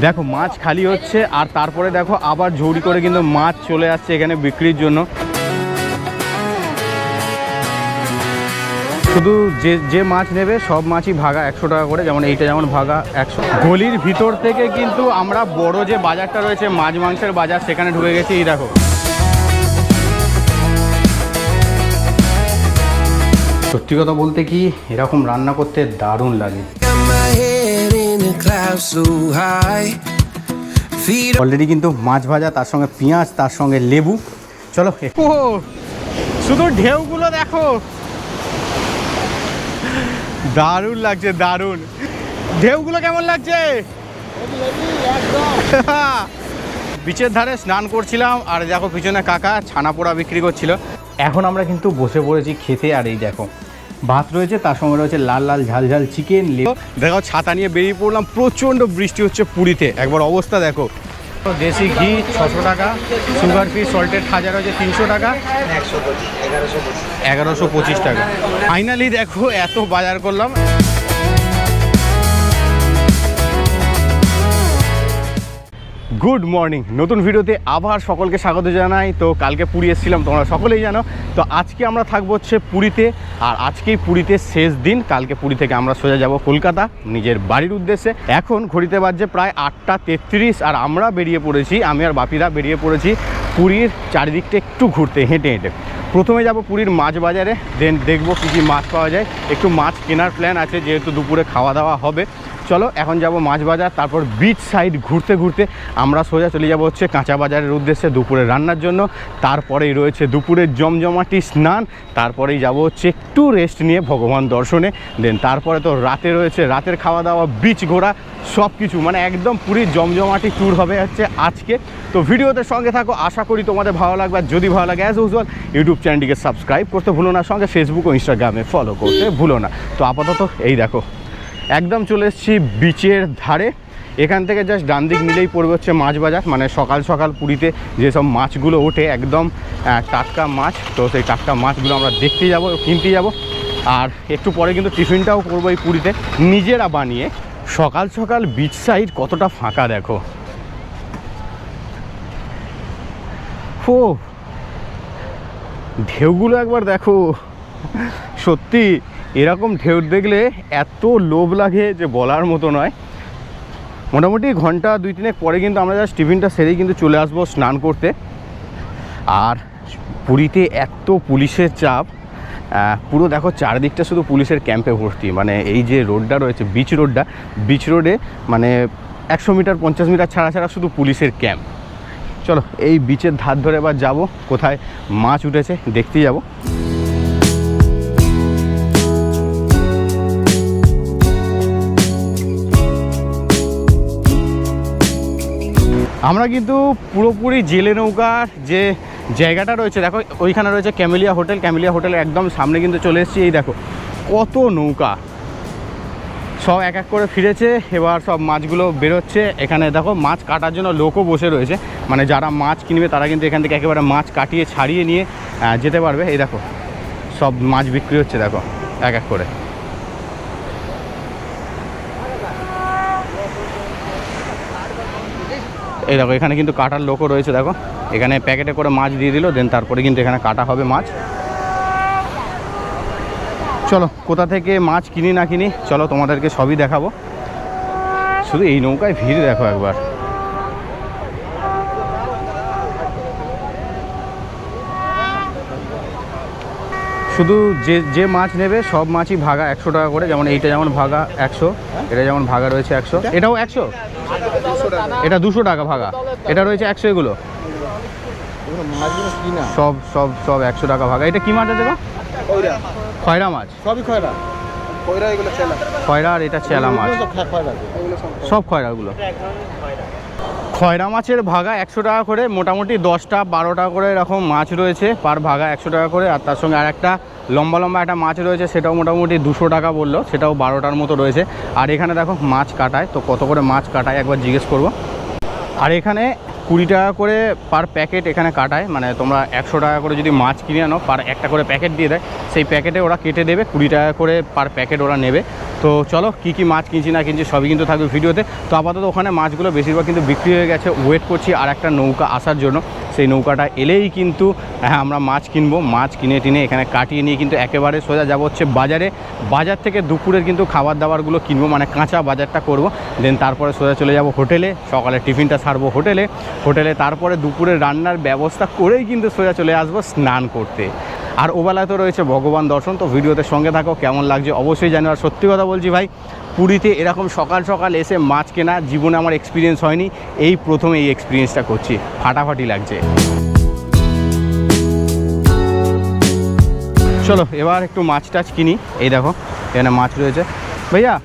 দেখো মাছ খালি হচ্ছে আর তারপরে দেখো আবার ঝুড়ি করে কিন্তু মাছ চলে আসছে এখানে বিক্রির জন্য। শুধু যে মাছ নেবে সব মাছই ভাগা 100 টাকা করে, যেমন এইটা যেমন ভাগা 100। গলির ভিতর থেকে কিন্তু আমরা বড় যে বাজারটা রয়েছে মাছ মাংসের বাজার সেখানে ঢুকে গেছি। এই দেখো সত্যি কথা বলতে কি এরকম রান্না করতে দারুণ লাগে। অলরেডি কিন্তু মাছ ভাজা, তার সঙ্গে পেঁয়াজ, তার সঙ্গে লেবু। চলো ও শুধু ঢেউগুলো দেখো, দারুণ লাগছে, দারুণ। ঢেউগুলো কেমন লাগছে? বিচের ধারে স্নান করছিলাম আর দেখো পিছনে কাকা ছানা পোড়া বিক্রি করছিল। এখন আমরা কিন্তু বসে পড়েছি খেতে। আর এই দেখো ভাত রয়েছে, তার সঙ্গে রয়েছে লাল লাল ঝাল ঝাল চিকেন। দেখো ছাতা নিয়ে বেরিয়ে পড়লাম, প্রচণ্ড বৃষ্টি হচ্ছে পুরীতে, একবার অবস্থা দেখো। দেশি ঘি 600 টাকা, সুগার ফ্রি সল্টেড খাজা রয়েছে 300 টাকা, 1125 টাকা। ফাইনালি দেখো এত বাজার করলাম। গুড মর্নিং, নতুন ভিডিওতে আবার সকলকে স্বাগত জানাই। তো কালকে পুরী এসেছিলাম, তোমরা সকলেই জানো। তো আজকে আমরা থাকবো হচ্ছে পুরীতে, আর আজকেই পুরীতে শেষ দিন। কালকে পুরী থেকে আমরা সোজা যাব কলকাতা নিজের বাড়ির উদ্দেশ্যে। এখন ঘড়িতে বাজছে প্রায় 8টা 33 আর আমরা বেরিয়ে পড়েছি, আমি আর বাপিরা বেরিয়ে পড়েছি পুরীর চারিদিকটা একটু ঘুরতে, হেঁটে হেঁটে। প্রথমে যাব পুরীর মাছ বাজারে, দেন দেখবো কী কী মাছ পাওয়া যায়। একটু মাছ কেনার প্ল্যান আছে যেহেতু দুপুরে খাওয়া দাওয়া হবে। চলো এখন যাব মাছ বাজার, তারপর বিচ সাইড ঘুরতে ঘুরতে আমরা সোজা চলে যাব হচ্ছে কাঁচা বাজারের উদ্দেশ্যে দুপুরে রান্নার জন্য। তারপরেই রয়েছে দুপুরের জমজমাটি স্নান, তারপরেই যাব হচ্ছে একটু রেস্ট নিয়ে ভগবান দর্শনে। দেন তারপরে তো রাতে রয়েছে রাতের খাওয়া দাওয়া, বিচ ঘোরা, সব কিছু মানে একদম পুরীর জমজমাটি ট্যুর হবে হচ্ছে আজকে। তো ভিডিওতে সঙ্গে থাকো, আশা করি তোমাদের ভালো লাগবে। আর যদি ভালো লাগে অ্যাজ ইউজুয়াল ইউটিউব চ্যানেলটিকে সাবস্ক্রাইব করতে ভুলো না, সঙ্গে ফেসবুক ও ইনস্টাগ্রামে ফলো করতে ভুলো না। তো আপাতত এই দেখো একদম চলে এসেছি বিচের ধারে। এখান থেকে জাস্ট ডান দিক নিলেই পড়বে হচ্ছে মাছ বাজার, মানে সকাল সকাল পুরীতে যেসব মাছগুলো ওঠে একদম টাটকা মাছ। তো সেই টাটকা মাছগুলো আমরা দেখতে যাব, কিনতে যাব। আর একটু পরে কিন্তু টিফিনটাও করবো এই পুরীতে নিজেরা বানিয়ে। সকাল সকাল বিচ সাইড কতটা ফাঁকা দেখো। ও ঢেউগুলো একবার দেখো, সত্যি এরকম ঢেউ দেখলে এত লোভ লাগে যে বলার মতো নয়। মোটামুটি ঘন্টা 2-3 পরে কিন্তু আমরা জাস্ট টিফিনটা সেরেই কিন্তু চলে আসবো স্নান করতে। আর পুরীতে এত পুলিশের চাপ, পুরো দেখো চারদিকটা শুধু পুলিশের ক্যাম্পে ভর্তি। মানে এই যে রোডটা রয়েছে বিচ রোডে মানে 100 মিটার 50 মিটার ছাড়া ছাড়া শুধু পুলিশের ক্যাম্প। চলো এই বিচের ধার ধরে এবার যাবো, কোথায় মাছ উঠেছে দেখতেই যাবো। আমরা কিন্তু পুরোপুরি জেলে নৌকার যে জায়গাটা রয়েছে দেখো, ওইখানে রয়েছে ক্যামেলিয়া হোটেলের একদম সামনে কিন্তু চলে এসেছি। এই দেখো কত নৌকা, সব এক এক করে ফিরেছে। এবার সব মাছগুলো বেরোচ্ছে। এখানে দেখো মাছ কাটার জন্য লোকও বসে রয়েছে, মানে যারা মাছ কিনবে তারা কিন্তু এখান থেকে একেবারে মাছ কাটিয়ে ছাড়িয়ে নিয়ে যেতে পারবে। এই দেখো সব মাছ বিক্রি হচ্ছে দেখো এক এক করে। এই দেখো এখানে কিন্তু কাটার লোকও রয়েছে দেখো, এখানে প্যাকেটে করে মাছ দিয়ে দিল, দেন তারপরে কিন্তু এখানে কাটা হবে মাছ। চলো কোথা থেকে মাছ কিনি না কিনি চলো তোমাদেরকে সবই দেখাবো। শুধু এই নৌকায় ভিড় দেখো একবার। শুধু যে মাছ নেবে সব মাছই ভাগা 100 টাকা করে, যেমন এইটা যেমন ভাগা 100, এটা যেমন ভাগা রয়েছে 100, এটাও 100, এটা 200 টাকা ভাগা, এটা রয়েছে 100। এগুলো সব সব সব 100 টাকা ভাগা। এটা কি মাছ আছে গো? খয়রা মাছ, সবই খয়রা, খয়রা আর এটা চেলা মাছ, সব খয়রাগুলো। খয়রা মাছের ভাগা 100 টাকা করে, মোটামুটি 10টা 12টা করে এরকম মাছ রয়েছে পার ভাগা 100 টাকা করে। আর তার সঙ্গে আর একটা লম্বা একটা মাছ রয়েছে, সেটাও মোটামুটি 200 টাকা বললো, সেটাও 12টার মতো রয়েছে। আর এখানে দেখো মাছ কাটায়, তো কত করে মাছ কাটায় একবার জিজ্ঞেস করব। আর এখানে 20 টাকা করে পার প্যাকেট এখানে কাটায়, মানে তোমরা 100 টাকা করে যদি মাছ কিনে আনো পার একটা করে প্যাকেট দিয়ে দেয়, সেই প্যাকেটে ওরা কেটে দেবে 20 টাকা করে পার প্যাকেট ওরা নেবে। তো চলো কী কী মাছ কিনছি না কিনছি সবই কিন্তু থাকবে ভিডিওতে। তো আপাতত ওখানে মাছগুলো বেশিরভাগ কিন্তু বিক্রি হয়ে গেছে, ওয়েট করছি আর একটা নৌকা আসার জন্য। সেই নৌকাটা এলেই কিন্তু আমরা মাছ কিনবো, মাছ কিনে টিনে এখানে কাটিয়ে নিয়ে কিন্তু একেবারে সোজা যাবো হচ্ছে বাজারে। বাজার থেকে দুপুরের কিন্তু খাবার দাবারগুলো কিনবো, মানে কাঁচা বাজারটা করব, দেন তারপরে সোজা চলে যাব হোটেলে, সকালে টিফিনটা সারবো হোটেলে, তারপরে দুপুরে রান্নার ব্যবস্থা করেই কিন্তু সোজা চলে আসবো স্নান করতে। আর ওবেলায় তো রয়েছে ভগবান দর্শন। তো ভিডিওতে সঙ্গে থাকো, কেমন লাগছে অবশ্যই জানো। আর সত্যি কথা বলছি ভাই, পুরীতে এরকম সকাল সকাল এসে মাছ কেনা জীবনে আমার এক্সপিরিয়েন্স হয়নি, এই প্রথমে এই এক্সপিরিয়েন্সটা করছি, ফাটাফাটি লাগছে। চলো এবার একটু মাছ টাছ কিনি। এই দেখো এখানে মাছ রয়েছে भैया,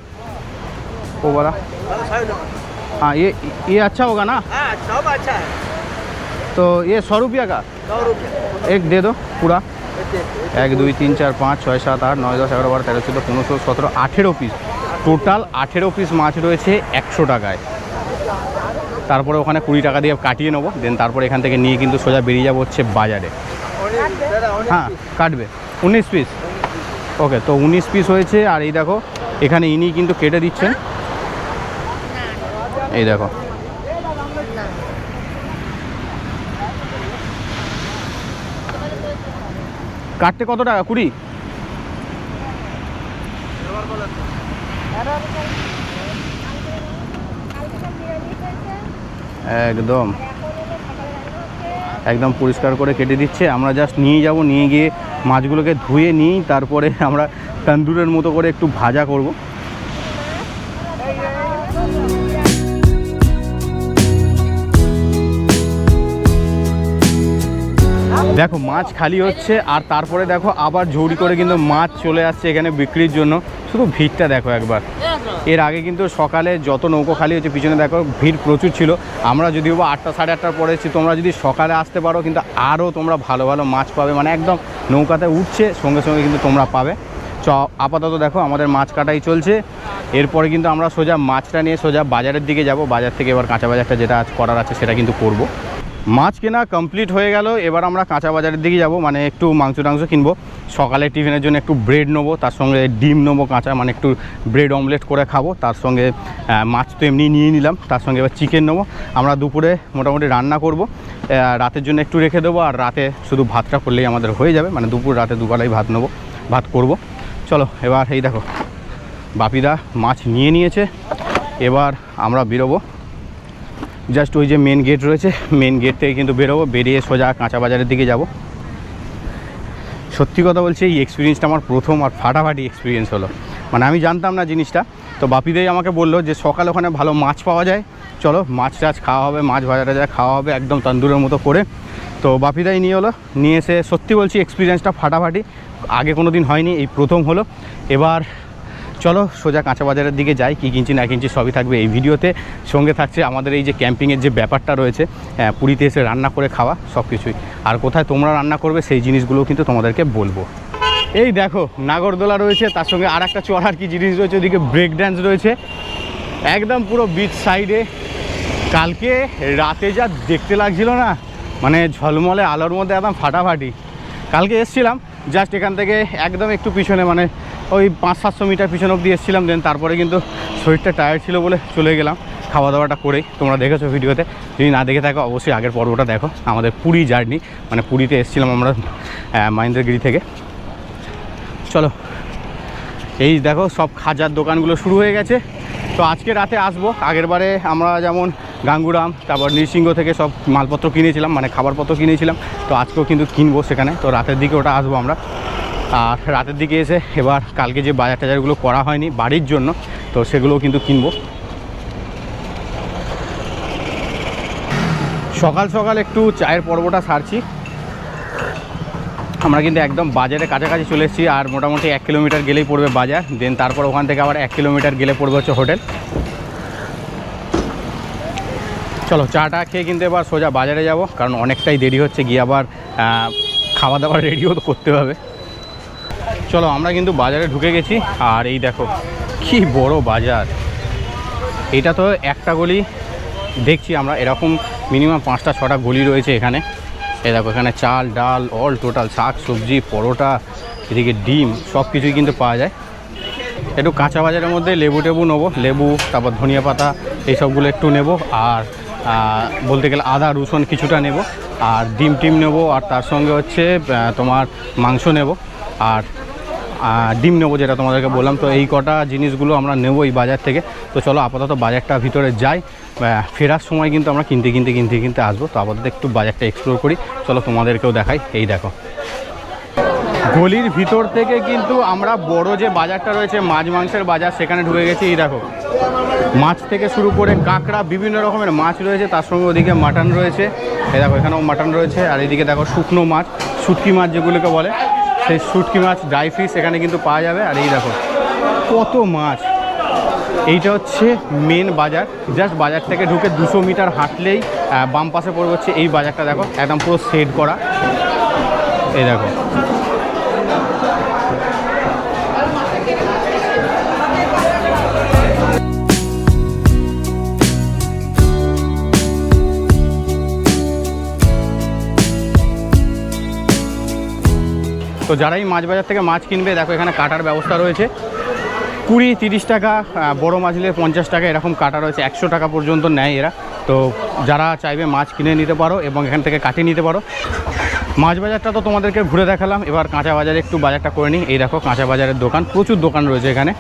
वो वाला हाँ ये अच्छा होगा ना? हाँ सब अच्छा है। तो ये 100 रुपया का 100 रुपये एक दे दो पूरा। 1 2 3 4 5 6 7 8 9 10 11 12 13 14 15 16 17 18 পিস, টোটাল 18 পিস মাছ রয়েছে 100 টাকায়। তারপরে ওখানে 20 টাকা দিয়ে কাটিয়ে নেবো, দেন তারপরে এখান থেকে নিয়ে কিন্তু সোজা বেরিয়ে যাবো হচ্ছে বাজারে। হ্যাঁ কাটবে 19 পিস, ওকে। তো 19 পিস হয়েছে। আর এই দেখো এখানে ইনি কিন্তু কেটে দিচ্ছেন, এই দেখো। কাটতে কত টাকা? 20? একদম একদম পরিষ্কার করে কেটে দিচ্ছে। আমরা জাস্ট নিয়ে যাব, নিয়ে গিয়ে মাছগুলোকে ধুয়ে নিই, তারপরে আমরা তন্দুরের মতো করে একটু ভাজা করব। দেখো মাছ খালি হচ্ছে, আর তারপরে দেখো আবার ঝুড়ি করে কিন্তু মাছ চলে আসছে এখানে বিক্রির জন্য। শুধু ভিড়টা দেখো একবার। এর আগে কিন্তু সকালে যত নৌকো খালি হচ্ছে পিছনে দেখো ভিড় প্রচুর ছিল। আমরা যদিও বা 8টা সাড়ে 8টার পরে এসেছি, তোমরা যদি সকালে আসতে পারো কিন্তু আরও তোমরা ভালো ভালো মাছ পাবে, মানে একদম নৌকাতে উঠছে সঙ্গে সঙ্গে কিন্তু তোমরা পাবে। আপাতত দেখো আমাদের মাছ কাটাই চলছে। এরপরে কিন্তু আমরা সোজা মাছটা নিয়ে সোজা বাজারের দিকে যাব। বাজার থেকে এবার কাঁচা বাজারটা যেটা আজ করার আছে সেটা কিন্তু করব। মাছ কেনা কমপ্লিট হয়ে গেল, এবার আমরা কাঁচা বাজারের দিকে যাব, মানে একটু মাংস টাংস কিনবো। সকালে টিফিনের জন্য একটু ব্রেড নেবো, তার সঙ্গে ডিম নেবো কাঁচা, মানে একটু ব্রেড অমলেট করে খাবো। তার সঙ্গে মাছ তো এমনি নিয়ে নিলাম, তার সঙ্গে এবার চিকেন নেবো। আমরা দুপুরে মোটামুটি রান্না করব, রাতের জন্য একটু রেখে দেবো, আর রাতে শুধু ভাতটা করলেই আমাদের হয়ে যাবে, মানে দুপুর রাতে দুবেলাই ভাত নেবো, ভাত করব। চলো এবার এই দেখো বাপিদা মাছ নিয়ে নিয়েছে, এবার আমরা বেরোবো। জাস্ট ওই যে মেন গেট রয়েছে, মেন গেট থেকে কিন্তু বেরোবো, বেরিয়ে সোজা কাঁচা বাজারের দিকে যাব। সত্যি কথা বলছি এই এক্সপিরিয়েন্সটা আমার প্রথম, আর ফাটাফাটি এক্সপিরিয়েন্স হলো। মানে আমি জানতাম না জিনিসটা, তো বাপিদাই আমাকে বললো যে সকালে ওখানে ভালো মাছ পাওয়া যায়, চলো মাছ টাছ খাওয়া হবে, মাছ ভাজা টাজা খাওয়া হবে একদম তন্দুরের মতো করে। তো বাপিদাই নিয়ে হলো, নিয়ে এসে সত্যি বলছি এক্সপিরিয়েন্সটা ফাটাফাটি, আগে কোনো দিন হয়নি, এই প্রথম হলো। এবার চলো সোজা কাঁচা বাজারের দিকে যাই, কী কিনছি না কিনছি সবই থাকবে এই ভিডিওতে। সঙ্গে থাকছে আমাদের এই যে ক্যাম্পিংয়ের যে ব্যাপারটা রয়েছে, পুরীতে এসে রান্না করে খাওয়া সব কিছুই, আর কোথায় তোমরা রান্না করবে সেই জিনিসগুলোও কিন্তু তোমাদেরকে বলবো। এই দেখো নাগরদোলা রয়েছে, তার সঙ্গে আর একটা চড়ার কি জিনিস রয়েছে, ওদিকে ব্রেক ড্যান্স রয়েছে, একদম পুরো বিচ সাইডে। কালকে রাতে যা দেখতে লাগছিল না, মানে ঝলমলে আলোর মধ্যে একদম ফাটাফাটি। কালকে এসছিলাম জাস্ট এখান থেকে একদম একটু পিছনে, মানে ওই 500-700 মিটার পিছনে অবধি এসেছিলাম, দেন তারপরে কিন্তু শরীরটা টায়ার্ড ছিল বলে চলে গেলাম খাওয়া দাওয়াটা করেই। তোমরা দেখেছো ভিডিওতে, যদি না দেখে থাকো অবশ্যই আগের পর্বটা দেখো, আমাদের পুরী জার্নি, মানে পুরীতে এসেছিলাম আমরা মহেন্দ্রগিরি থেকে। চলো এই দেখো সব খাজার দোকানগুলো শুরু হয়ে গেছে। তো আজকে রাতে আসবো, আগের বারে আমরা যেমন গাঙ্গুরাম তারপর নৃসিংহ থেকে সব মালপত্র কিনেছিলাম, মানে খাবারপত্র কিনেছিলাম, তো আজকেও কিন্তু কিনবো সেখানে। তো রাতের দিকে ওটা আসবো আমরা, আর রাতের দিকে এসে এবার কালকে যে বাজার টাজারগুলো করা হয়নি বাড়ির জন্য, তো সেগুলোও কিন্তু কিনবো। সকাল সকাল একটু চায়ের পর্বটা সারছি। আমরা কিন্তু একদম বাজারে কাছাকাছি চলে এসেছি, আর মোটামুটি 1 কিলোমিটার গেলেই পড়বে বাজার, দেন তারপর ওখান থেকে আবার 1 কিলোমিটার গেলে পড়বে হচ্ছে হোটেল। চলো চাটা খেয়ে কিন্তু এবার সোজা বাজারে যাব, কারণ অনেকটাই দেরি হচ্ছে, গিয়ে আবার খাওয়া দাওয়া রেডিও তো করতে হবে। চলো আমরা কিন্তু বাজারে ঢুকে গেছি, আর এই দেখো কি বড় বাজার। এটা তো একটা গলি দেখছি আমরা, এরকম মিনিমাম 5টা 6টা গলি রয়েছে এখানে। এই দেখো এখানে চাল ডাল অল টোটাল শাক সবজি পরোটা এদিকে ডিম সব কিছুই কিন্তু পাওয়া যায়। একটু কাঁচা বাজারের মধ্যে লেবু টেবু নেবো, লেবু তারপর ধনিয়া পাতা এইসবগুলো একটু নেব, আর বলতে গেলে আদা রসুন কিছুটা নেব, আর ডিম টিম নেবো, আর তার সঙ্গে হচ্ছে তোমার মাংস নেব, আর ডিম নেবো যেটা তোমাদেরকে বললাম। তো এই কটা জিনিসগুলো আমরা নেবো এই বাজার থেকে। তো চলো আপাতত বাজারটা ভিতরে যাই, ফেরার সময় কিন্তু আমরা কিনতে আসবো। তো আপাতত একটু বাজারটা এক্সপ্লোর করি, চলো তোমাদেরকেও দেখাই। এই দেখো গলির ভিতর থেকে কিন্তু আমরা বড় যে বাজারটা রয়েছে মাছ মাংসের বাজার সেখানে ঢুকে গেছি। এই দেখো মাছ থেকে শুরু করে কাঁকড়া বিভিন্ন রকমের মাছ রয়েছে, তার সঙ্গে ওদিকে মাটন রয়েছে। এই দেখো এখানেও মাটন রয়েছে, আর এদিকে দেখো শুকনো মাছ শুটকি মাছ যেগুলোকে বলে, সেই শুটকি মাছ ড্রাই ফিশ এখানে কিন্তু পাওয়া যাবে। আর এই দেখো কত মাছ, এইটা হচ্ছে মেন বাজার। জাস্ট বাজার থেকে ঢুকে 200 মিটার হাঁটলেই বাম পাশে পড়ে হচ্ছে এই বাজারটা। দেখো একদম পুরো সেট করা। এই দেখো তো যারাই মাছ বাজার থেকে মাছ কিনবে দেখো এখানে কাটার ব্যবস্থা রয়েছে। 20-30 টাকা, বড় মাছ নিলে 50 টাকা, এরকম কাটা রয়েছে। 100 টাকা পর্যন্ত নেয় এরা। তো যারা চাইবে মাছ কিনে নিতে পারো এবং এখান থেকে কাটিয়ে নিতে পারো। মাছ বাজারটা তো তোমাদেরকে ঘুরে দেখালাম, এবার কাঁচা বাজারে একটু বাজারটা করে নিই। এই দেখো কাঁচা বাজারের দোকান, প্রচুর দোকান রয়েছে এখানে।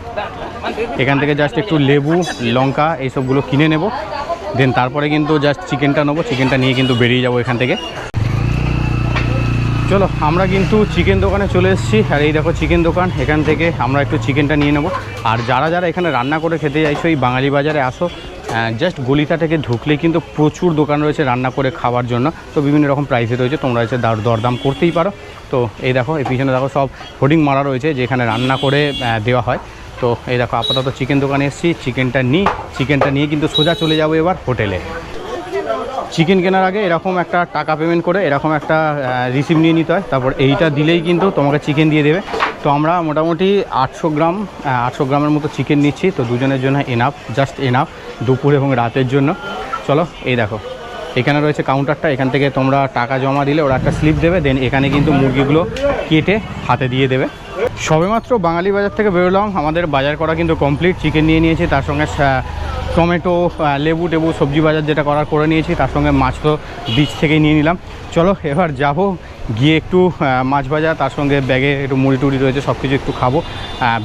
এখান থেকে জাস্ট একটু লেবু লঙ্কা এইসবগুলো কিনে নেব, দেন তারপরে কিন্তু জাস্ট চিকেনটা নেবো। চিকেনটা নিয়ে কিন্তু বেরিয়ে যাবো এখান থেকে। চলো আমরা কিন্তু চিকেন দোকানে চলে এসেছি, আর এই দেখো চিকেন দোকান। এখান থেকে আমরা একটু চিকেনটা নিয়ে নেব। আর যারা যারা এখানে রান্না করে খেতে চাইছো এই বাঙালি বাজারে আসো, জাস্ট গলিটা থেকে ঢুকলেই কিন্তু প্রচুর দোকান রয়েছে রান্না করে খাওয়ার জন্য। তো বিভিন্ন রকম প্রাইসে রয়েছে, তোমরা এসে দরদাম করতেই পারো। তো এই দেখো এই পিছনে দেখো সব হোর্ডিং মারা রয়েছে যে এখানে রান্না করে দেওয়া হয়। তো এই দেখো আপাতত চিকেন দোকানে এসেছি, চিকেনটা নিয়ে কিন্তু সোজা চলে যাবো এবার হোটেলে। চিকেন কেনার আগে এরকম একটা টাকা পেমেন্ট করে এরকম একটা রিসিপ্ট নিয়ে নিতে হয়, তারপর এইটা দিলেই কিন্তু তোমাকে চিকেন দিয়ে দেবে। তো আমরা মোটামুটি 800 গ্রামের মতো চিকেন নিচ্ছি। তো দুজনের জন্য এনাফ, জাস্ট এনাফ দুপুর এবং রাতের জন্য। চলো এই দেখো এখানে রয়েছে কাউন্টারটা, এখান থেকে তোমরা টাকা জমা দিলে ওরা একটা স্লিপ দেবে, দেন এখানে কিন্তু মুরগিগুলো কেটে হাতে দিয়ে দেবে। সবেমাত্র বাঙালি বাজার থেকে বেরোলাম, আমাদের বাজার করা কিন্তু কমপ্লিট। চিকেন নিয়ে নিয়েছি, তার সঙ্গে টমেটো লেবু টেবু সবজি বাজার যেটা করার করে নিয়েছি, তার সঙ্গে মাছ তো বীজ থেকেই নিয়ে নিলাম। চলো এবার যাব গিয়ে একটু মাছ ভাজা, তার সঙ্গে ব্যাগে একটু মুড়ি টুড়ি রয়েছে সব কিছু একটু খাবো।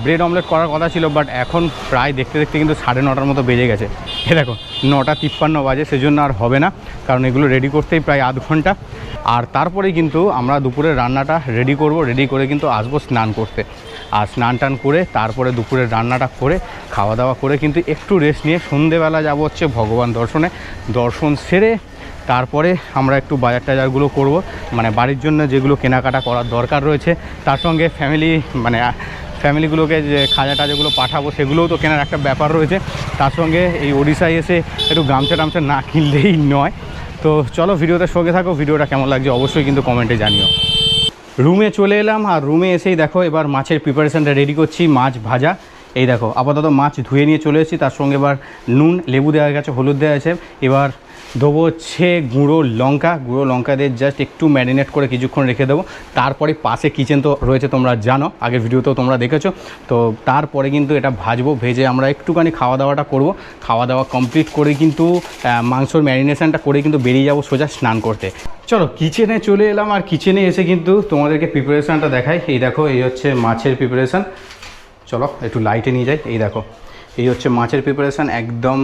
ব্রেড অমলেট করার কথা ছিল, বাট এখন প্রায় দেখতে দেখতে কিন্তু 9:30 মতো বেজে গেছে। এ দেখো 9:53 বাজে, সেজন্য আর হবে না, কারণ এগুলো রেডি করতেই প্রায় আধ ঘন্টা। আর তারপরেই কিন্তু আমরা দুপুরের রান্নাটা রেডি করব, রেডি করে কিন্তু আসবো স্নান করতে। আর স্নান টান করে তারপরে দুপুরের রান্নাটা করে খাওয়া দাওয়া করে কিন্তু একটু রেস্ট নিয়ে সন্ধেবেলা যাব হচ্ছে ভগবান দর্শনে। দর্শন সেরে তারপরে আমরা একটু বাজার টাজারগুলো করব, মানে বাড়ির জন্য যেগুলো কেনাকাটা করার দরকার রয়েছে, তার সঙ্গে ফ্যামিলিগুলোকে যে খাজা টাজাগুলো পাঠাবো সেগুলোও তো কেনার একটা ব্যাপার রয়েছে। তার সঙ্গে এই ওড়িশায় এসে একটু গামছা টামছা না কিনলেই নয়। তো চলো ভিডিওতে সঙ্গে থাকো, ভিডিওটা কেমন লাগছে অবশ্যই কিন্তু কমেন্টে জানিও। রুমে চলে এলাম, আর রুমে এসেই দেখো এবার মাছের প্রিপারেশানটা রেডি করছি, মাছ ভাজা। এই দেখো আপাতত মাছ ধুয়ে নিয়ে চলে এসেছি, তার সঙ্গে এবার নুন লেবু দেওয়া গেছে, হলুদ দেওয়া আছে। এবার দেবো হচ্ছে গুঁড়ো লঙ্কা দিয়ে জাস্ট একটু ম্যারিনেট করে কিছুক্ষণ রেখে দেবো। তারপরে পাশে কিচেন তো রয়েছে, তোমরা জানো, আগের ভিডিওতেও তোমরা দেখেছো। তো তারপরে কিন্তু এটা ভাজবো, ভেজে আমরা একটুখানি খাওয়া দাওয়াটা করব। খাওয়া দাওয়া কমপ্লিট করে কিন্তু মাংসর ম্যারিনেশনটা করে কিন্তু বেরিয়ে যাবো সোজা স্নান করতে। চলো কিচেনে চলে এলাম, আর কিচেনে এসে কিন্তু তোমাদেরকে প্রিপারেশানটা দেখাই। এই দেখো এই হচ্ছে মাছের প্রিপারেশান। চলো একটু লাইটে নিয়ে যাই। এই দেখো এই হচ্ছে মাছের প্রিপারেশান, একদম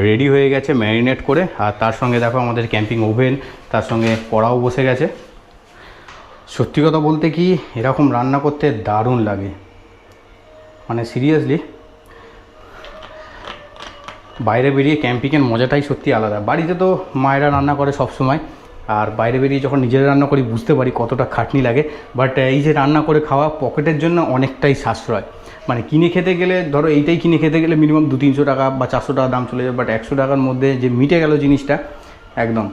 রেডি হয়ে গেছে ম্যারিনেট করে। আর তার সঙ্গে দেখো আমাদের ক্যাম্পিং ওভেন, তার সঙ্গে কড়াও বসে গেছে। সত্যি কথা বলতে কি এরকম রান্না করতে দারুণ লাগে, মানে সিরিয়াসলি বাইরে বেরিয়ে ক্যাম্পিংয়ের মজাটাই সত্যি আলাদা। বাড়িতে তো মায়েরা রান্না করে সব সময়, আর বাইরে বেরিয়ে যখন নিজেরা রান্না করি বুঝতে পারি কতটা খাটনি লাগে। বাট এই যে রান্না করে খাওয়া পকেটের জন্য অনেকটাই সাশ্রয়। মানে কিনে খেতে গেলে ধরো এইটাই কিনে খেতে গেলে মিনিমাম 200-300 টাকা বা 400 টাকা দাম চলে যাবে, বাট 100 টাকার মধ্যে যে মিটে গেল জিনিসটা একদম।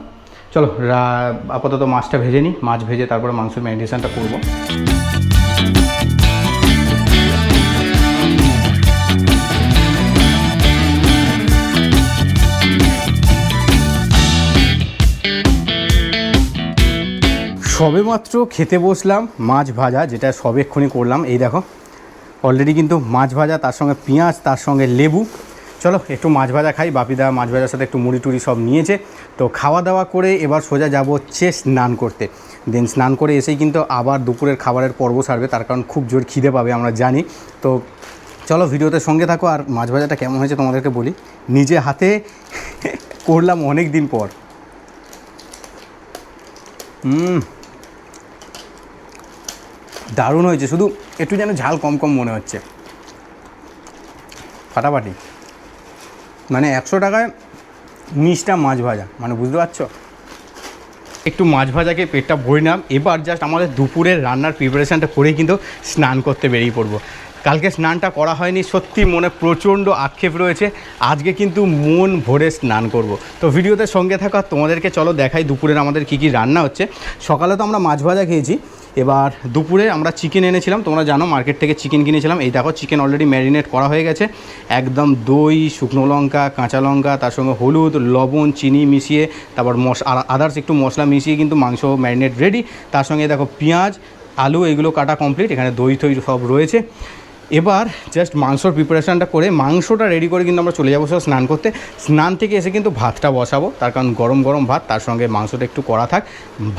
চলো আপাতত মাছটা ভেজে নিই, মাছ ভেজে তারপরে মাংসের ম্যারিনেশনটা করবো। সবেমাত্র খেতে বসলাম মাছ ভাজা, যেটা সবে এক্ষুনি করলাম। এই দেখো অলরেডি কিন্তু মাছ ভাজা, তার সঙ্গে পেঁয়াজ, তার সঙ্গে লেবু। চলো একটু মাছ ভাজা খাই। বাপিদা মাছ ভাজার সাথে একটু মুড়ি টুড়ি সব নিয়েছে। তো খাওয়া দাওয়া করে এবার সোজা যাব হচ্ছে স্নান করতে। দেন স্নান করে এসেই কিন্তু আবার দুপুরের খাবারের পর্ব সারবে, তার কারণ খুব জোর খিদে পাবে আমরা জানি। তো চলো ভিডিওতে সঙ্গে থাকো। আর মাছ ভাজাটা কেমন হয়েছে তোমাদেরকে বলি, নিজে হাতে করলাম অনেক দিন পর। দারুণ হয়েছে, শুধু একটু যেন ঝাল কম কম মনে হচ্ছে। ফাটাফাটি, মানে 100 টাকায় 19টা মাছ ভাজা, মানে বুঝতে পারছো। একটু মাছ ভাজাকে পেটটা ভরে নাম। এবার জাস্ট আমাদের দুপুরের রান্নার প্রিপারেশানটা করেই কিন্তু স্নান করতে বেরিয়ে পড়বো। কালকে স্নানটা করা হয়নি, সত্যি মনে প্রচণ্ড আক্ষেপ রয়েছে। আজকে কিন্তু মন ভরে স্নান করব। তো ভিডিওতে সঙ্গে থাকা তোমাদেরকে চলো দেখাই দুপুরের আমাদের কী কী রান্না হচ্ছে। সকালে তো আমরা মাছ ভাজা খেয়েছি, এবার দুপুরে আমরা চিকেন এনেছিলাম। তোমরা জানো মার্কেট থেকে চিকেন কিনেছিলাম। এই দেখো চিকেন অলরেডি ম্যারিনেট করা হয়ে গেছে, একদম দই, শুকনো লঙ্কা, কাঁচা লঙ্কা, তার সঙ্গে হলুদ, লবণ, চিনি মিশিয়ে, তারপর আদার্স একটু মশলা মিশিয়ে কিন্তু মাংস ম্যারিনেট রেডি। তার সঙ্গে দেখো পেঁয়াজ, আলু এগুলো কাটা কমপ্লিট, এখানে দই থই সব রয়েছে। এবার জাস্ট মাংসর প্রিপারেশানটা করে মাংসটা রেডি করে কিন্তু আমরা চলে যাবো স্নান করতে। স্নান থেকে এসে কিন্তু ভাতটা বসাবো, তার কারণ গরম গরম ভাত, তার সঙ্গে মাংসটা একটু করা থাক।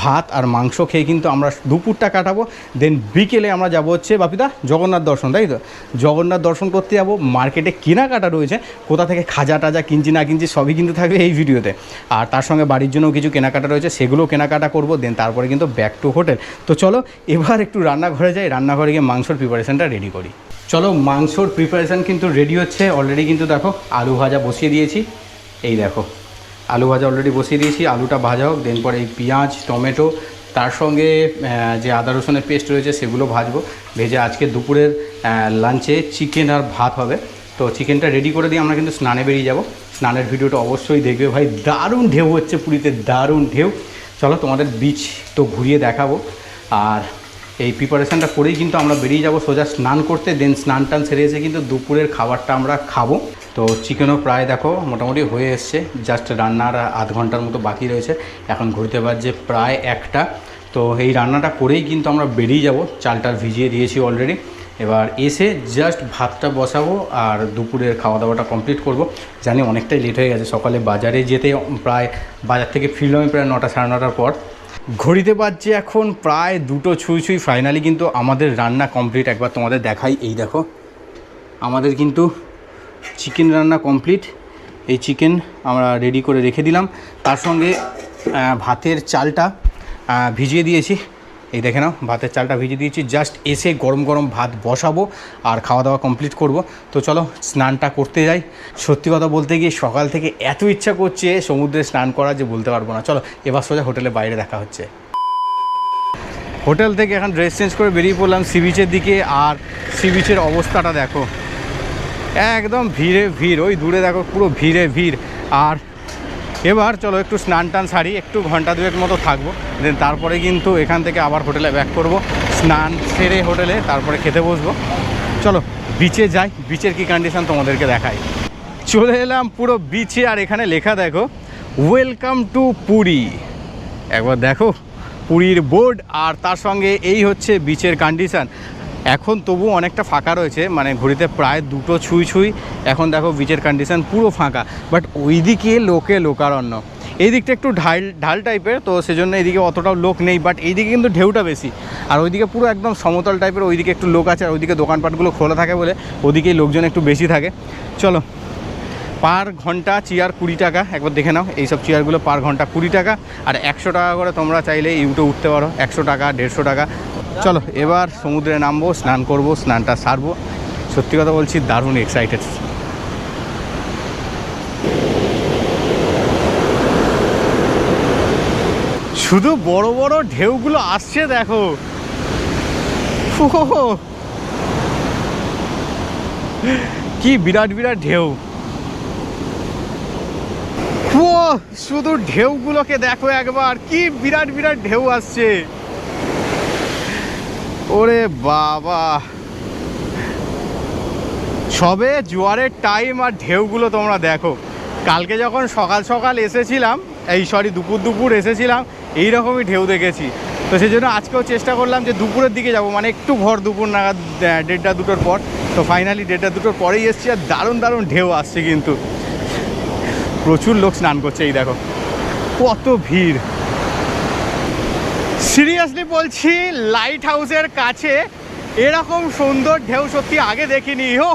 ভাত আর মাংস খেয়ে কিন্তু আমরা দুপুরটা কাটাবো। দেন বিকেলে আমরা যাবো হচ্ছে বাপিদা জগন্নাথ দর্শন, তাই তো? জগন্নাথ দর্শন করতে যাবো। মার্কেটে কেনাকাটা রয়েছে, কোথা থেকে খাজা টাজা কিনছি না কিনছি সবই কিন্তু থাকবে এই ভিডিওতে। আর তার সঙ্গে বাড়ির জন্যও কিছু কেনাকাটা রয়েছে, সেগুলো কেনাকাটা করবো। দেন তারপরে কিন্তু ব্যাক টু হোটেল। তো চলো এবার একটু রান্নাঘরে যাই, রান্নাঘরে গিয়ে মাংসর প্রিপারেশানটা রেডি করি। চলো মাংসর প্রিপারেশান কিন্তু রেডি হচ্ছে অলরেডি। কিন্তু দেখো আলু ভাজা বসিয়ে দিয়েছি, এই দেখো আলু ভাজা অলরেডি বসিয়ে দিয়েছি। আলুটা ভাজা হোক, দেন পরে এই পেঁয়াজ, টমেটো, তার সঙ্গে যে আদা রসুনের পেস্ট রয়েছে সেগুলো ভাজবো। ভেজে আজকে দুপুরের লাঞ্চে চিকেন আর ভাত হবে। তো চিকেনটা রেডি করে দিয়ে আমরা কিন্তু স্নানে বেরিয়ে যাব। স্নানের ভিডিওটা অবশ্যই দেখবে ভাই, দারুণ ঢেউ হচ্ছে পুরীতে, দারুণ ঢেউ। চলো তোমাদের বিচ তো ঘুরিয়ে দেখাবো। আর এই প্রিপারেশানটা করেই কিন্তু আমরা বেরিয়ে যাব সোজা স্নান করতে। দেন স্নান টান সেরে এসে কিন্তু দুপুরের খাবারটা আমরা খাবো। তো চিকেনও প্রায় দেখো মোটামুটি হয়ে এসছে, জাস্ট রান্নার আধ ঘন্টার মতো বাকি রয়েছে। এখন ঘুরতে বাজছে প্রায় 1টা। তো এই রান্নাটা করেই কিন্তু আমরা বেরিয়ে যাব। চালটাল ভিজিয়ে দিয়েছি অলরেডি। এবার এসে জাস্ট ভাতটা বসাবো আর দুপুরের খাওয়া দাওয়াটা কমপ্লিট করব। জানি অনেকটাই লেট হয়ে গেছে, সকালে বাজারে যেতে প্রায়, বাজার থেকে ফিরলামই প্রায় 9টা সাড়ে 9টার পর। ঘড়িতে বাজছে এখন প্রায় 2টো ছুঁই। ফাইনালি কিন্তু আমাদের রান্না কমপ্লিট। একবার তোমাদের দেখাই, এই দেখো আমাদের কিন্তু চিকেন রান্না কমপ্লিট। এই চিকেন আমরা রেডি করে রেখে দিলাম। তার সঙ্গে ভাতের চালটা ভিজিয়ে দিয়েছি, এই দেখে নাও ভাতের চালটা ভিজিয়ে দিয়েছি। জাস্ট এসে গরম গরম ভাত বসাবো আর খাওয়া দাওয়া কমপ্লিট করব। তো চলো স্নানটা করতে যাই। সত্যি কথা বলতে গিয়ে সকাল থেকে এত ইচ্ছা করছে সমুদ্রে স্নান করা যে বলতে পারবো না। চলো এবার সোজা হোটেলে বাইরে দেখা হচ্ছে। হোটেল থেকে এখন ড্রেস চেঞ্জ করে বেরিয়ে পড়লাম সি বিচের দিকে। আর সি বিচের অবস্থাটা দেখো, একদম ভিড়ে ভিড়, ওই দূরে দেখো পুরো ভিড়ে ভিড়। আর এবার চলো একটু স্নান টান সারি, একটু ঘন্টা 2 মতো থাকবো। দেন তারপরে কিন্তু এখান থেকে আবার হোটেলে ব্যাক করব। স্নান সেরে হোটেলে তারপরে খেতে বসবো। চলো বিচে যাই, বিচের কি কন্ডিশন তোমাদেরকে দেখাই। চলে এলাম পুরো বিচে, আর এখানে লেখা দেখো ওয়েলকাম টু পুরী। একবার দেখো পুরীর বোর্ড, আর তার সঙ্গে এই হচ্ছে বিচের কন্ডিশান। এখন তবু অনেকটা ফাঁকা রয়েছে, মানে ঘড়িতে প্রায় 2টো ছুঁই। এখন দেখো বিচের কন্ডিশান পুরো ফাঁকা, বাট ওইদিকে লোকারণ্য। এই দিকটা একটু ঢাল টাইপের, তো সেজন্য এইদিকে অতটাও লোক নেই, বাট এইদিকে কিন্তু ঢেউটা বেশি। আর ওইদিকে পুরো একদম সমতল টাইপের, ওইদিকে একটু লোক আছে। আর ওইদিকে দোকানপাটগুলো খোলা থাকে বলে ওদিকেই লোকজন একটু বেশি থাকে। চলো পার ঘন্টা চেয়ার 20 টাকা, একবার দেখে নাও। এইসব চেয়ারগুলো পার ঘন্টা 20 টাকা। আর 100 টাকা করে তোমরা চাইলে ইউটে উঠতে পারো, 100 টাকা 150 টাকা। চলো এবার সমুদ্রে নামবো, স্নান করব, স্নানটা সারবো। সত্যি কথা বলছি দারুণ এক্সাইটেড। শুধু বড় বড় ঢেউগুলো আসছে দেখো, কি বিরাট বিরাট ঢেউ। শুধু ঢেউগুলোকে দেখো একবার, কি বিরাট বিরাট ঢেউ আসছে। ওরে বাবা, সবে জোয়ারের টাইম আর ঢেউগুলো তোমরা দেখো। কালকে যখন সকাল সকাল এসেছিলাম, দুপুর এসেছিলাম, এই রকমই ঢেউ দেখেছি। তো সেই জন্য আজকেও চেষ্টা করলাম যে দুপুরের দিকে যাব, মানে একটু ভর দুপুর নাগাদ 1:30 2টোর পর। তো ফাইনালি 1:30 2টোর পরেই এসেছি, আর দারুণ দারুণ ঢেউ আসছে, কিন্তু প্রচুর লোক স্নান করছে। এই দেখো কত ভিড়, সিরিয়াসলি বলছি লাইট হাউসের কাছে এরকম সুন্দর ঢেউ সত্যি আগে দেখিনি। হো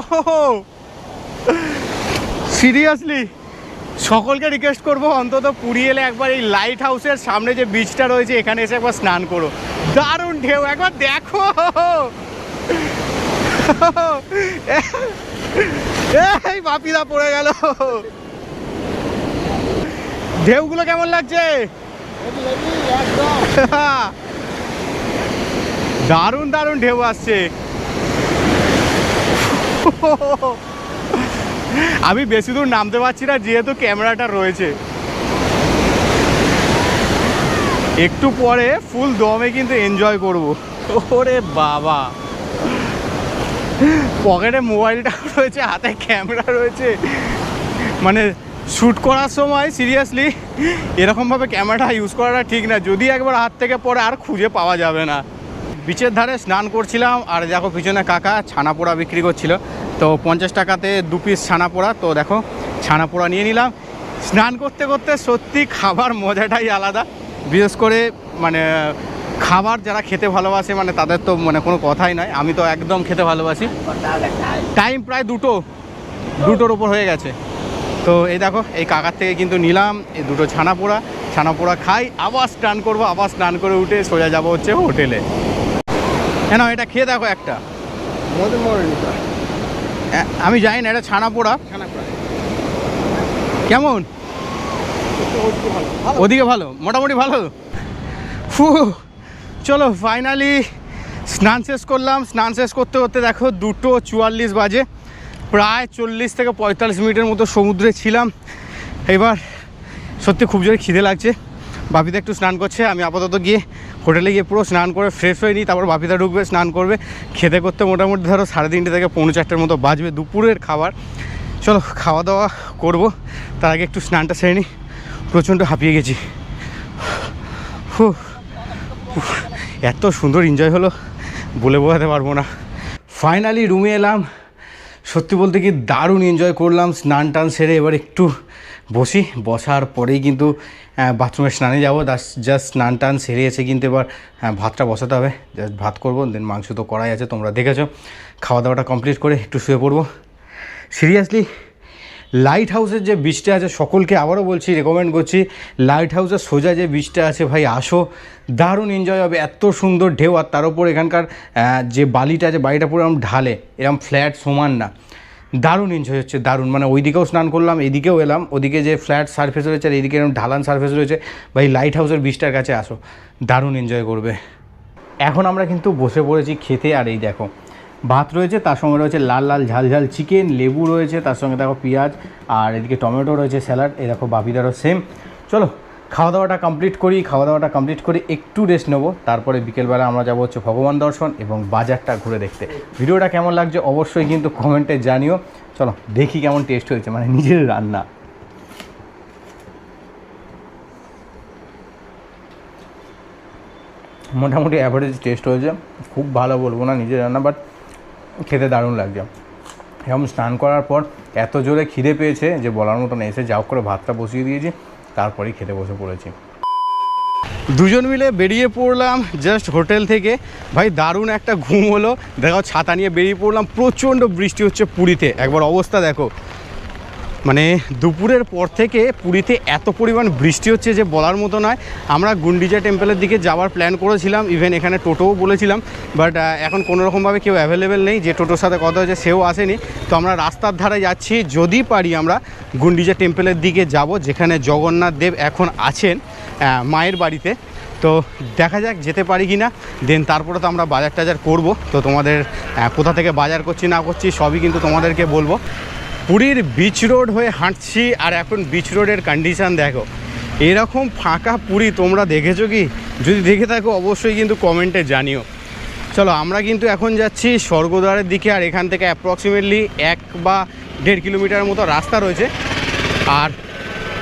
সিরিয়াসলি সকলকে রিকোয়েস্ট করবো অন্তত পুরী এলে একবার এই লাইট হাউসের সামনে যে বিচটা রয়েছে এখানে এসে একবার স্নান করো, দারুণ ঢেউ একবার দেখো। এই বাপিদা পড়ে গেল। ঢেউগুলো কেমন লাগছে? দারুণ দারুণ ঢেউ আসছে। আমি বেশি দূর নামতে পারছি না যেহেতু ক্যামেরাটা রয়েছে। একটু পরে ফুল দমে কিন্তু এনজয় করব। ওরে বাবা, পকেটে মোবাইলটা রয়েছে, হাতে ক্যামেরা রয়েছে, মানে শ্যুট করার সময় সিরিয়াসলি এরকমভাবে ক্যামেরাটা ইউজ করাটা ঠিক না, যদি একবার হাত থেকে পড়ে আর খুঁজে পাওয়া যাবে না। বিচের ধারে স্নান করছিলাম, আর দেখো পিছনে কাকা ছানা পোড়া বিক্রি করছিল। তো 50 টাকাতে 2 পিস ছানা পোড়া। তো দেখো ছানা পোড়া নিয়ে নিলাম। স্নান করতে করতে সত্যি খাবার মজাটাই আলাদা, বিশেষ করে মানে খাবার যারা খেতে ভালোবাসে মানে তাদের তো মানে কোনো কথাই নয়। আমি তো একদম খেতে ভালোবাসি। টাইম প্রায় 2টোর উপর হয়ে গেছে। তো এই দেখো এই কাকার থেকে কিন্তু নিলাম এই 2টো ছানা পোড়া খাই, আবার স্নান করবো, আবার স্নান করে উঠে সোজা যাবো হচ্ছে হোটেলে। কেন এটা খেয়ে দেখো একটা, আমি জানি না এটা ছানা পোড়া কেমন, ওদিকে ভালো, মোটামুটি ভালো। চলো ফাইনালি স্নান শেষ করলাম। স্নান শেষ করতে করতে দেখো 2:44 বাজে, প্রায় 40 থেকে 45 মিনিটের মতো সমুদ্রে ছিলাম। এবার সত্যি খুব জোরে খিদে লাগছে। বাপিদা একটু স্নান করছে, আমি আপাতত গিয়ে হোটেলে গিয়ে পুরো স্নান করে ফ্রেশ হয়ে নিই, তারপর বাপিদা ঢুকবে, স্নান করবে। খেতে করতে মোটামুটি ধরো 3:30 থেকে 4:45 মতো বাজবে দুপুরের খাবার। চলো খাওয়া দাওয়া করবো, তার আগে একটু স্নানটা সেরে নিই, প্রচণ্ড হাঁপিয়ে গেছি। এত সুন্দর এনজয় হলো বলে বোঝাতে পারবো না। ফাইনালি রুমে এলাম, সত্যি বলতে কি দারুণ এনজয় করলাম। স্নান টান সেরে এবার একটু বসার পরেই কিন্তু বাথরুমে স্নানে যাবো। জাস্ট স্নান টান সেরে এসে কিন্তু এবার ভাতটা বসাতে হবে, জাস্ট ভাত করবো, দেন মাংস তো করাই আছে, তোমরা দেখেছো। খাওয়া দাওয়াটা কমপ্লিট করে একটু শুয়ে পড়বো। সিরিয়াসলি লাইট হাউসের যে বিচটা আছে, সকলকে আবারও বলছি, রেকমেন্ড করছি, লাইট হাউসের সোজা যে বিচটা আছে ভাই আসো, দারুণ এনজয় হবে। এত সুন্দর ঢেউ, আর তার উপর এখানকার যে বালিটা আছে, বালিটা পুরো এরকম ঢালে, এরকম ফ্ল্যাট সমান না, দারুণ এনজয় হচ্ছে, দারুণ। মানে ওইদিকেও স্নান করলাম, এদিকেও এলাম, ওদিকে যে ফ্ল্যাট সারফেস রয়েছে আর এইদিকে এরকম ঢালান সারফেস রয়েছে। ভাই লাইট হাউসের বিচটার কাছে আসো, দারুণ এনজয় করবে। এখন আমরা কিন্তু বসে পড়েছি খেতে, আর এই দেখো ভাত রয়েছে, তার সঙ্গে রয়েছে লাল লাল ঝাল ঝাল চিকেন, লেবু রয়েছে, তার সঙ্গে দেখো পেঁয়াজ, আর এদিকে টমেটো রয়েছে, স্যালাড। এই দেখো বাপিদারও সেম। চলো খাওয়া দাওয়াটা কমপ্লিট করি, খাওয়া দাওয়াটা কমপ্লিট করে একটু রেস্ট নেবো, তারপরে বিকেলবেলা আমরা যাবো হচ্ছে ভগবান দর্শন এবং বাজারটা ঘুরে দেখতে। ভিডিওটা কেমন লাগছে অবশ্যই কিন্তু কমেন্টে জানিও। চলো দেখি কেমন টেস্ট হয়েছে, মানে নিজের রান্না। মোটামুটি অ্যাভারেজ টেস্ট হয়েছে, খুব ভালো বলবো না নিজের রান্না, বাট খেতে দারুণ লাগছে। এরকম স্নান করার পর এত জোরে খিদে পেয়েছে যে বলার মতো না, এসে যাও করে ভাতটা বসিয়ে দিয়েছি, তারপরেই খেতে বসে পড়েছি। দুজন মিলে বেরিয়ে পড়লাম জাস্ট হোটেল থেকে। ভাই দারুণ একটা ঘুম হলো। দেখো ছাতা নিয়ে বেরিয়ে পড়লাম, প্রচণ্ড বৃষ্টি হচ্ছে পুরীতে, একবার অবস্থা দেখো। মানে দুপুরের পর থেকে পুরীতে এত পরিমাণ বৃষ্টি হচ্ছে যে বলার মতো নয়। আমরা গুন্ডিচা টেম্পলের দিকে যাওয়ার প্ল্যান করেছিলাম, ইভেন এখানে টোটোও বলেছিলাম, বাট এখন কোনোরকমভাবে কেউ অ্যাভেলেবেল নেই, যে টোটোর সাথে কথা হয়েছে সেও আসেনি। তো আমরা রাস্তার ধারে যাচ্ছি, যদি পারি আমরা গুন্ডিচা টেম্পলের দিকে যাব, যেখানে জগন্নাথ দেব এখন আছেন মায়ের বাড়িতে। তো দেখা যাক যেতে পারি কি না, দেন তারপরে তো আমরা বাজার টাজার করবো। তো তোমাদের কোথা থেকে বাজার করছি না করছি সবই কিন্তু তোমাদেরকে বলবো। পুরীর বিচ রোড হয়ে হাঁটছি, আর এখন বিচ রোডের কন্ডিশান দেখো, এরকম ফাঁকা পুরী তোমরা দেখেছো কি? যদি দেখে থাকো অবশ্যই কিন্তু কমেন্টে জানিও। চলো আমরা কিন্তু এখন যাচ্ছি স্বর্গদ্বারের দিকে, আর এখান থেকে অ্যাপ্রক্সিমেটলি 1 বা 1.5 কিলোমিটার মতো রাস্তা রয়েছে। আর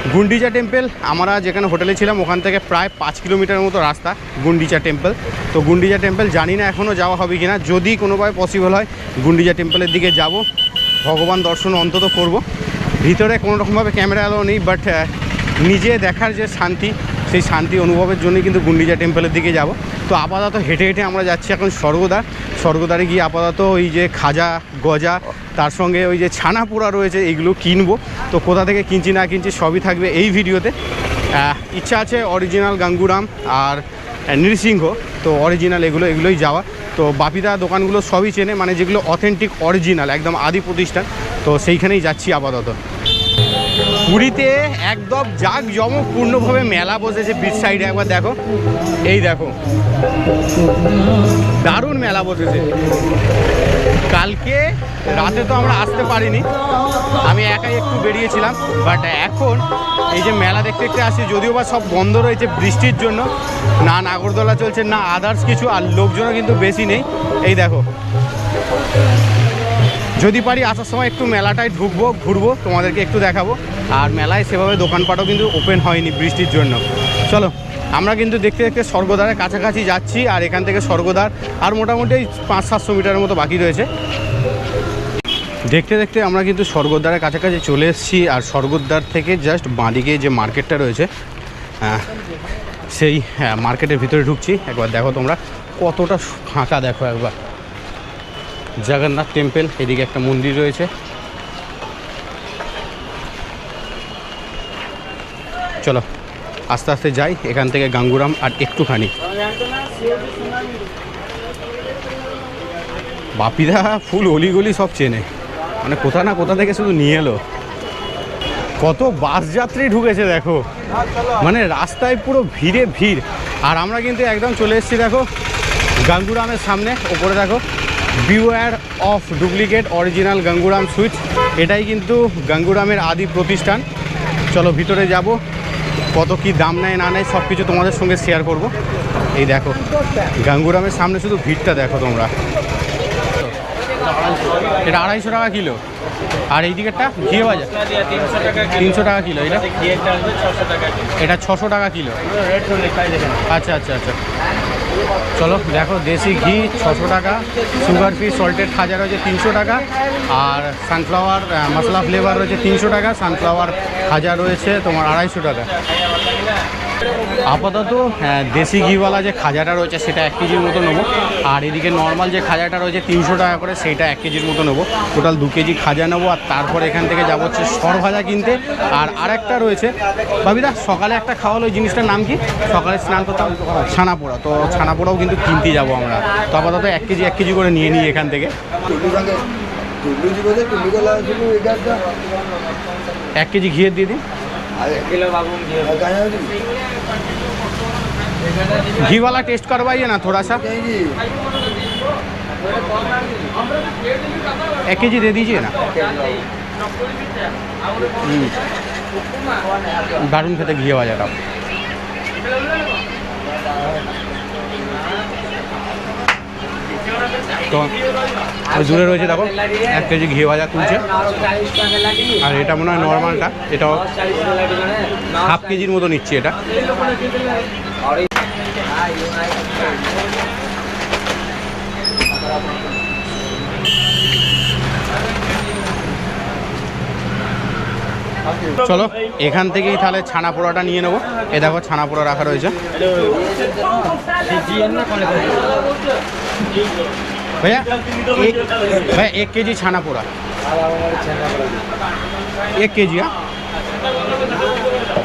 গুন্ডিচা টেম্পল আমরা যেখানে হোটেলে ছিলাম ওখান থেকে প্রায় 5 কিলোমিটার মতো রাস্তা গুন্ডিচা টেম্পল। তো গুন্ডিচা টেম্পল জানি না এখনও যাওয়া হবে কি না, যদি কোনোভাবে পসিবল হয় গুন্ডিচা টেম্পলের দিকে যাব, ভগবান দর্শন অন্তত করব। ভিতরে কোনো রকমভাবে ক্যামেরা এলাও নেই, বাট নিজে দেখার যে শান্তি, সেই শান্তি অনুভবের জন্যই কিন্তু গুন্ডিচা টেম্পলের দিকে যাব। তো আপাতত হেঁটে হেঁটে আমরা যাচ্ছি এখন স্বর্গদ্বারে গিয়ে আপাতত ওই যে খাজা গজা, তার সঙ্গে ওই যে ছানা পোড়া রয়েছে, এইগুলো কিনবো। তো কোথা থেকে কিনছি না কিনছি সবই থাকবে এই ভিডিওতে। ইচ্ছা আছে অরিজিনাল গাঙ্গুরাম আর নৃসিংহ, তো অরিজিনাল এগুলোই যাওয়া। তো বাপিদা দোকানগুলো সবই চেনে, মানে যেগুলো অথেন্টিক অরিজিনাল একদম আদি প্রতিষ্ঠান, তো সেইখানেই যাচ্ছি আপাতত। পুরীতে একদম জাঁকজমকপূর্ণভাবে মেলা বসেছে বিচ সাইডে, একবার দেখো, এই দেখো দারুণ মেলা বসেছে। কালকে রাতে তো আমরা আসতে পারিনি, আমি একাই একটু বেরিয়েছিলাম, বাট এখন এই যে মেলা দেখতে দেখতে আসি, যদিও বা সব বন্ধ রয়েছে বৃষ্টির জন্য, না নাগরদোলা চলছে না আদার্স কিছু, আর লোকজনও কিন্তু বেশি নেই। এই দেখো, যদি পারি আসার সময় একটু মেলাটায় ঢুকবো, ঘুরবো, তোমাদেরকে একটু দেখাবো। আর মেলায় সেভাবে দোকানপাটও কিন্তু ওপেন হয়নি বৃষ্টির জন্য। চলো আমরা কিন্তু দেখতে দেখতে স্বর্গদ্বারের কাছাকাছি যাচ্ছি, আর এখান থেকে স্বর্গদ্বার আর মোটামুটি 500-700 মিটারের মতো বাকি রয়েছে। দেখতে দেখতে আমরা কিন্তু স্বর্গদ্বারের কাছাকাছি চলে এসেছি, আর স্বর্গদ্বার থেকে জাস্ট বাঁদিকে যে মার্কেটটা রয়েছে সেই মার্কেটের ভিতরে ঢুকছি। একবার দেখো তোমরা কতটা ফাঁকা, দেখো একবার। জগন্নাথ টেম্পল, এদিকে একটা মন্দির রয়েছে। চলো আস্তে আস্তে যাই এখান থেকে গাঙ্গুরাম আর একটুখানি। বাপিদা ফুল অলিগলি সব চেনে, মানে কোথা না কোথা থেকে শুধু নিয়ে এলো। কত বাস যাত্রী ঢুকেছে দেখো, মানে রাস্তায় পুরো ভিড়ে ভিড়। আর আমরা কিন্তু একদম চলে এসেছি দেখো গাঙ্গুরামের সামনে। ওপরে দেখো beware of duplicate, original Ganguram sweets, এটাই কিন্তু গাঙ্গুরামের আদি প্রতিষ্ঠান। চলো ভিতরে যাব, কত কি দাম নেয় না নেয় সব কিছু তোমাদের সঙ্গে শেয়ার করব। এই দেখো গাঙ্গুরামের সামনে শুধু ভিড়টা দেখো তোমরা। এটা 250 টাকা কিলো, আর এই দিকেরটা ঘিয়ে বাজার 300 টাকা কিলো। এটা 600 টাকা কিলো। আচ্ছা আচ্ছা আচ্ছা, চলো দেখো দেশি ঘি 600 টাকা, সুগার ফ্রি সল্টেড খাজা রয়েছে 300 টাকা, আর সানফ্লাওয়ার মশলা ফ্লেভার রয়েছে 300 টাকা, সানফ্লাওয়ার খাজা রয়েছে তোমার 250 টাকা। আপাতত দেশি ঘিওয়ালা যে খাজাটা রয়েছে সেটা 1 কেজির মতো নেবো, আর এদিকে নর্মাল যে খাজাটা রয়েছে 300 টাকা করে, সেইটা 1 কেজির মতো নেবো। টোটাল 2 কেজি খাজা নেবো। আর তারপর এখান থেকে যাবো হচ্ছে সর ভাজা কিনতে। আর আরেকটা রয়েছে ভাবিদা, সকালে একটা খাওয়ালো, ওই জিনিসটার নাম কি, সকালে স্নান করতাম, ছানা পোড়া। তো ছানা পোড়াও কিন্তু কিনতে যাবো আমরা। তো আপাতত 1 কেজি করে নিয়ে নিই এখান থেকে। 1 কেজি ঘিয়ের দিয়ে দিন। घी वाला टेस्ट करवाइए ना थोड़ा सा, 1 केजी दे दीजिए ना। दारुण खेते घी भाजाটা। তো দূরে রয়েছে দেখো 1 কেজি ঘি ভাজা তুলছে। আর এটা মনে হয় নর্মালটা, এটাও 1/2 কেজির মতো নিচ্ছি এটা। চলো এখান থেকেই তাহলে ছানা পোড়াটা নিয়ে নেবো। এ দেখো ছানা পোড়া রাখা রয়েছে। भैया 1 केजी छाना पोड़ा, 1 केजी।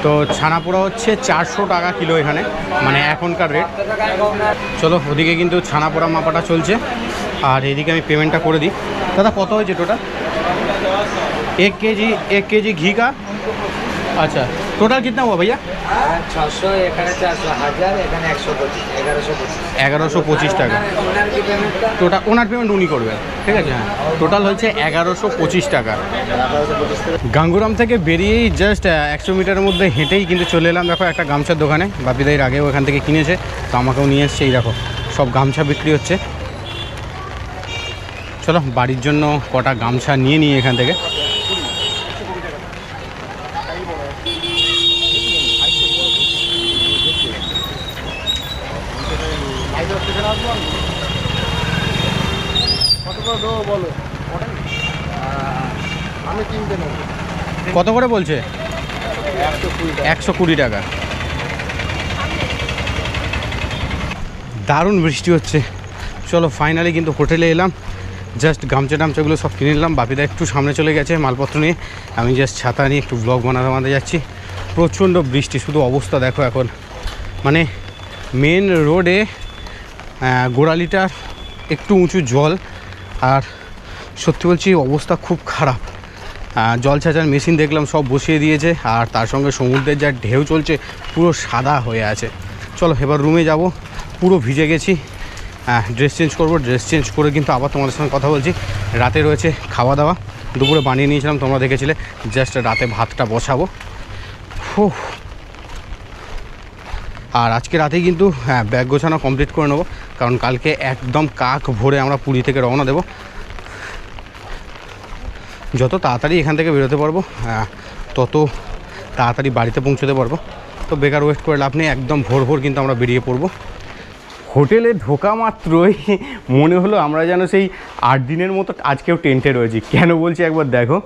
তো ছানা পোড়া হচ্ছে 400 টাকা কিলো এখানে, মানে এখনকার রেট। চলো ওদিকে কিন্তু ছানা পোড়া মাপাটা চলছে, আর এদিকে আমি পেমেন্টটা করে দিই। দাদা কত হয়েছে টোটাল? 1 केजी घी का। अच्छा टोटल कितना हुआ भैया? 600, এখানে 400, 1000, এখানে 125, 1125 টাকা। টোটাল ওনার পেমেন্ট উনি করবেন, ঠিক আছে? হ্যাঁ টোটাল হচ্ছে 1125 টাকা। গাঙ্গুরাম থেকে বেরিয়েই জাস্ট 100 মিটারের মধ্যে হেঁটেই কিন্তু চলে এলাম দেখো একটা গামছার দোকানে। বাপিদাইয়ের আগেও এখান থেকে কিনেছে, তো আমাকেও নিয়ে এসছে। এই দেখো সব গামছা বিক্রি হচ্ছে। চলো বাড়ির জন্য কটা গামছা নিয়ে নিই এখান থেকে। কত করে বলছে? 120 টাকা। দারুণ বৃষ্টি হচ্ছে। চলো ফাইনালি কিন্তু হোটেলে এলাম, জাস্ট গামছা টামছাগুলো সব কিনে নিলাম। বাপিদা একটু সামনে চলে গেছে মালপত্র নিয়ে, আমি জাস্ট ছাতা নিয়ে একটু ব্লগ বানাতে যাচ্ছি। প্রচণ্ড বৃষ্টি, শুধু অবস্থা দেখো এখন, মানে মেন রোডে গোড়ালিটার একটু উঁচু জল, আর সত্যি বলছি অবস্থা খুব খারাপ। জল ছাঁচার মেশিন দেখলাম সব বসিয়ে দিয়েছে, আর তার সঙ্গে সমুদ্রের যা ঢেউ চলছে পুরো সাদা হয়ে আছে। চলো এবার রুমে যাব, পুরো ভিজে গেছি। ড্রেস চেঞ্জ করবো, ড্রেস চেঞ্জ করে কিন্তু আবার তোমাদের সঙ্গে কথা বলছি। রাতে রয়েছে খাওয়া দাওয়া, দুপুরে বানিয়ে নিয়েছিলাম, তোমরা দেখেছিলে। জাস্ট রাতে ভাতটা বসাবো। আর আজকে রাতেই কিন্তু ব্যাগ গোছানো কমপ্লিট করে নেবো, কারণ কালকে একদম কাক ভোরে আমরা পুরী থেকে রওনা দেবো। যত তাড়াতাড়ি এখান থেকে বেরোতে পারবো তত তাড়াতাড়ি বাড়িতে পৌঁছতে পারবো। তো বেকার ওয়েট করে লাভ নেই, একদম ভোর ভোর কিন্তু আমরা বেরিয়ে পড়বো। হোটেলে ঢোকা মাত্রই মনে হলো আমরা যেন সেই 8 দিনের মতো আজকেও টেন্টে রয়েছি। কেন বলছি একবার দেখো,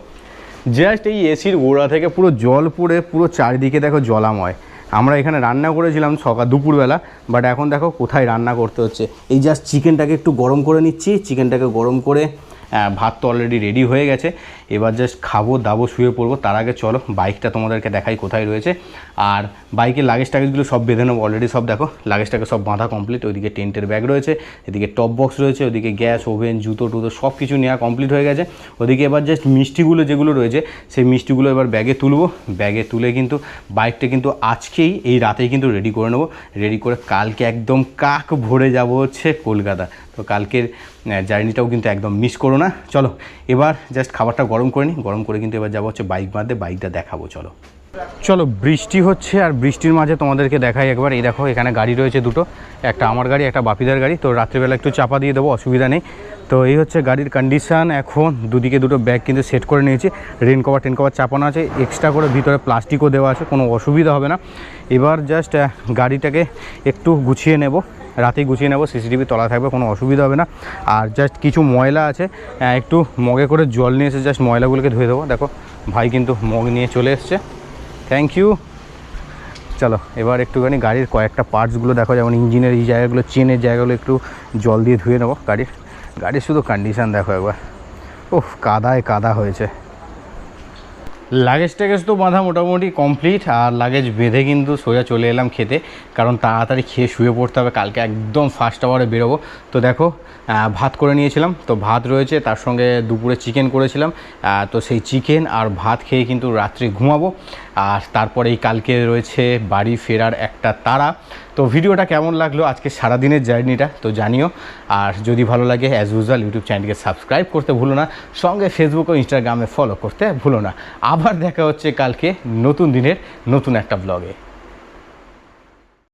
জাস্ট এই এসির গোড়া থেকে পুরো জল পড়ে পুরো চারিদিকে দেখো জলাময়। আমরা এখানে রান্না করেছিলাম দুপুরবেলা, বাট এখন দেখো কোথায় রান্না করতে হচ্ছে। এই জাস্ট চিকেনটাকে একটু গরম করে নিচ্ছি, চিকেনটাকে গরম করে ভাত তো অলরেডি রেডি হয়ে গেছে, এবার জাস্ট খাবো দাবো শুয়ে পড়বো। তার আগে চলো বাইকটা তোমাদেরকে দেখাই কোথায় রয়েছে। আর বাইকের লাগেজ টাগেজগুলো সব বেঁধে নেবো, অলরেডি সব দেখো লাগেজটাকে সব বাঁধা কমপ্লিট। ওইদিকে টেন্টের ব্যাগ রয়েছে, এদিকে টপ বক্স রয়েছে, ওদিকে গ্যাস ওভেন জুতো টুতো সব কিছু নেওয়া কমপ্লিট হয়ে গেছে। ওদিকে এবার জাস্ট মিষ্টিগুলো যেগুলো রয়েছে সেই মিষ্টিগুলো এবার ব্যাগে তুলবো। ব্যাগে তুলে কিন্তু বাইকটা কিন্তু আজকেই এই রাতেই কিন্তু রেডি করে নেবো। রেডি করে কালকে একদম কাক ভরে যাব হচ্ছে কলকাতা। তো কালকের জার্নিটাও কিন্তু একদম মিস করো না। চলো এবার জাস্ট খাবারটা গরম করে নিই, গরম করে কিন্তু এবার যাবো হচ্ছে বাইক বাঁধতে, বাইকটা দেখাবো। চলো বৃষ্টি হচ্ছে, আর বৃষ্টির মাঝে তোমাদেরকে দেখাই একবার। এই দেখো এখানে গাড়ি রয়েছে দুটো, একটা আমার গাড়ি একটা বাপিদার গাড়ি। তো রাত্রিবেলা একটু চাপা দিয়ে দেবো, অসুবিধা নেই। তো এই হচ্ছে গাড়ির কন্ডিশান এখন। দুদিকে দুটো ব্যাগ কিন্তু সেট করে নিয়েছি, রেন কভার চাপানো আছে, এক্সট্রা করে ভিতরে প্লাস্টিকও দেওয়া আছে, কোনো অসুবিধা হবে না। এবার জাস্ট গাড়িটাকে একটু গুছিয়ে নেব, রাতেই গুছিয়ে নেব, সিসিটিভি তলা থাকবে, কোনো অসুবিধা হবে না। আর জাস্ট কিছু ময়লা আছে, একটু মগে করে জল নিয়ে এসে জাস্ট ময়লাগুলোকে ধুয়ে দেবো। দেখো ভাই কিন্তু মগ নিয়ে চলে এসছে, থ্যাংক ইউ। চলো এবার একটুখানি গাড়ির কয়েকটা পার্টসগুলো দেখো, যেমন ইঞ্জিনের এই জায়গাগুলো, চেনের জায়গাগুলো একটু জল দিয়ে ধুয়ে নেবো। গাড়ির শুধু কন্ডিশান দেখো একবার, ওহ কাদায় কাদা হয়েছে। লাগেজ ট্যাগেজ তো বাঁধা মোটামুটি কমপ্লিট, আর লাগেজ বেঁধে কিন্তু সোজা চলে এলাম খেতে, কারণ তাড়াতাড়ি খেয়ে শুয়ে পড়তে হবে, কালকে একদম ফার্স্ট আওয়ারে বেরোবো। তো দেখো ভাত করে নিয়েছিলাম, তো ভাত রয়েছে, তার সঙ্গে দুপুরে চিকেন করেছিলাম। তো সেই চিকেন আর ভাত খেয়ে কিন্তু রাত্রে ঘুমাবো। আর তারপরেই কালকে রয়েছে বাড়ি ফেরার একটা তাড়া। তো ভিডিওটা কেমন লাগলো আজকে সারাদিনের জার্নিটা তো জানিও। আর যদি ভালো লাগে অ্যাজ ইউজুয়াল ইউটিউব চ্যানেলকে সাবস্ক্রাইব করতে ভুলো না, সঙ্গে ফেসবুক ও ইনস্টাগ্রামে ফলো করতে ভুলো না। আবার দেখা হচ্ছে কালকে নতুন দিনের নতুন একটা ব্লগে।